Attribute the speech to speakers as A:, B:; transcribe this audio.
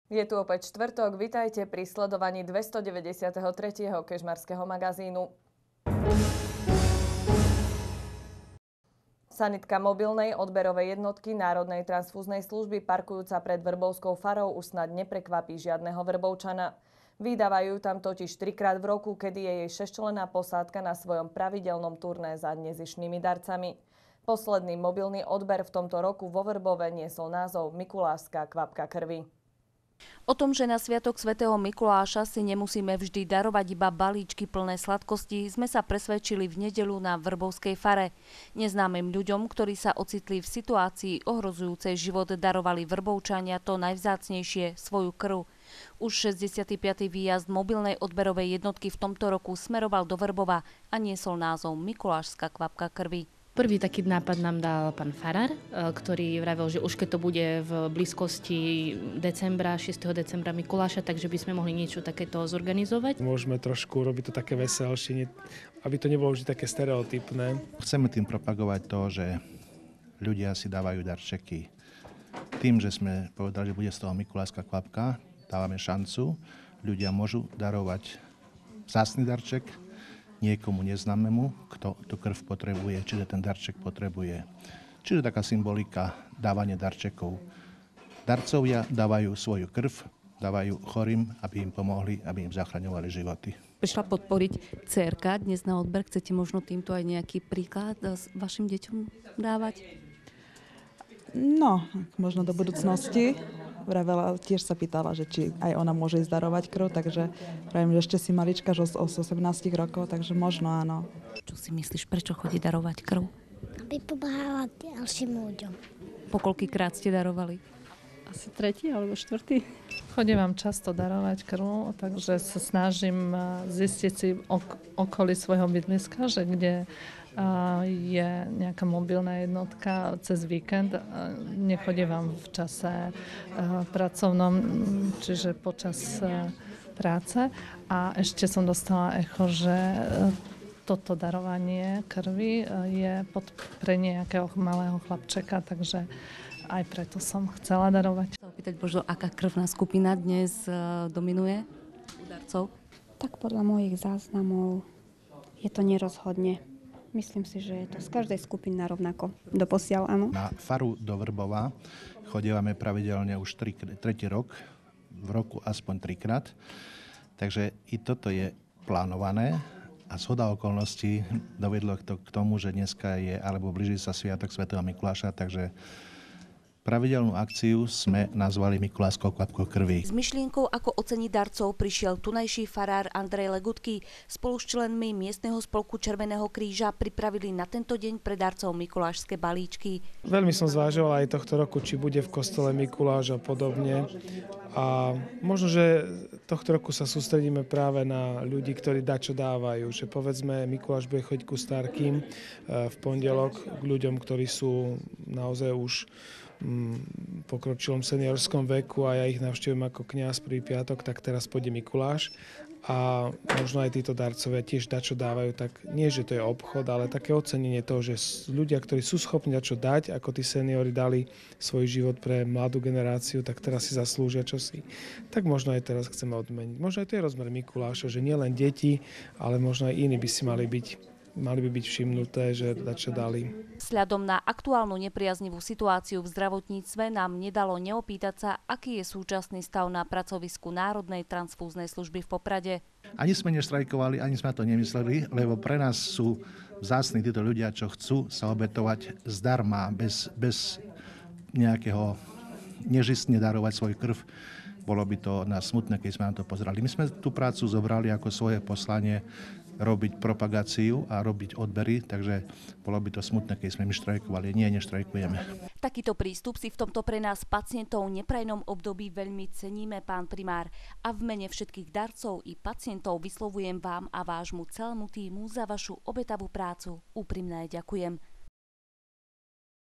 A: Je tu opäť štvrtok, vitajte pri sledovaní 293. kežmarského magazínu. Sanitka mobilnej odberovej jednotky Národnej transfúznej služby parkujúca pred Vrbovskou farou už snad neprekvapí žiadneho Vrbovčana. Vydávajú tam totiž 3-krát v roku, kedy je jej 6-členná posádka na svojom pravidelnom turné za nezištnými darcami. Posledný mobilný odber v tomto roku vo Vrbove niesol názov Mikulášska kvapka krvi.
B: O tom, že na sviatok svätého Mikuláša si nemusíme vždy darovať iba balíčky plné sladkosti, sme sa presvedčili v nedeľu na Vrbovskej fare. Neznámym ľuďom, ktorí sa ocitli v situácii ohrozujúcej život, darovali Vrbovčania to najvzácnejšie, svoju krv. Už 65. výjazd mobilnej odberovej jednotky v tomto roku smeroval do Vrbova a niesol názov Mikulášska kvapka krvi.
C: Prvý taký nápad nám dal pán farár, ktorý vravel, že už keď to bude v blízkosti decembra, 6. decembra Mikuláša, takže by sme mohli niečo takéto zorganizovať.
D: Môžeme trošku robiť to také veselšie, aby to nebolo vždy také stereotypné.
E: Chceme tým propagovať to, že ľudia si dávajú darčeky. Tým, že sme povedali, že bude z toho Mikulášska kvapka, dávame šancu. Ľudia môžu darovať vzácny darček niekomu neznámemu, kto tú krv potrebuje, čiže ten darček potrebuje. Čiže taká symbolika dávania darčekov. Darcovia dávajú svoju krv, dávajú chorým, aby im pomohli, aby im zachraňovali životy.
B: Prišla podporiť dcérka dnes na odber. Chcete možno týmto aj nejaký príklad s vašim deťom dávať?
F: No, možno do budúcnosti. Vravela, tiež sa pýtala, že či aj ona môže ísť darovať krv, takže pravím, že ešte si malička, že od 18 rokov, takže možno áno.
B: Čo si myslíš, prečo chodí darovať krv?
G: Aby pomáhala ďalším ľuďom.
B: Po koľkýkrát ste darovali?
H: Asi 3. alebo 4. Chodím často darovať krv, takže sa snažím zistiť si okolí svojho bydliska, že kde je nejaká mobilná jednotka cez víkend. Nechodím v čase pracovnom, čiže počas práce. A ešte som dostala echo, že toto darovanie krvi je pre nejakého malého chlapčeka, takže aj preto som chcela darovať.
B: Chcem opýtať, možno, aká krvná skupina dnes dominuje u darcov?
I: Tak podľa mojich záznamov je to nerozhodne. Myslím si, že je to z každej skupiny rovnako. Doposiaľ, áno.
E: Na faru do Vrbova chodívame pravidelne už tretí rok, v roku aspoň 3-krát. Takže i toto je plánované a zhoda okolností dovedlo to k tomu, že dneska je, alebo blíži sa sviatok svätého Mikuláša, takže pravidelnú akciu sme nazvali Mikulášskou kvapkou krvi.
B: S myšlienkou, ako oceniť darcov, prišiel tunajší farár Andrej Legutky. Spolu s členmi miestneho spolku Červeného kríža pripravili na tento deň pre darcov mikulášske balíčky.
D: Veľmi som zvážoval aj tohto roku, či bude v kostole Mikuláš a podobne. A možno, že tohto roku sa sústredíme práve na ľudí, ktorí dačo dávajú. Že povedzme, Mikuláš bude chodiť ku starkým v pondelok k ľuďom, ktorí sú naozaj už pokročilom seniorskom veku a ja ich navštevujem ako kňaz prvý piatok, tak teraz pôjde Mikuláš a možno aj títo darcovia tiež dačo dávajú, tak nie, že to je obchod, ale také ocenenie toho, že ľudia, ktorí sú schopní dačo dať, ako tí seniori dali svoj život pre mladú generáciu, tak teraz si zaslúžia čosi. Tak možno aj teraz chceme odmeniť. Možno aj to je rozmer Mikuláša, že nielen deti, ale možno aj iní by si mali by byť všimnuté, že dačo dali.
B: Vzhľadom na aktuálnu nepriaznivú situáciu v zdravotníctve nám nedalo neopýtať sa, aký je súčasný stav na pracovisku Národnej transfúznej služby v Poprade.
E: Ani sme neštrajkovali, ani sme to nemysleli, lebo pre nás sú vzácni títo ľudia, čo chcú sa obetovať zdarma, bez nejakého nežistne darovať svoj krv. Bolo by to nás smutné, keď sme na to pozerali. My sme tú prácu zobrali ako svoje poslanie robiť propagáciu a robiť odbery, takže bolo by to smutné, keď sme my štrajkovali. Nie, neštrajkujeme.
B: Takýto prístup si v tomto pre nás pacientov neprajnom období veľmi ceníme, pán primár. A v mene všetkých darcov i pacientov vyslovujem vám a vášmu celému tímu za vašu obetavú prácu úprimné ďakujem.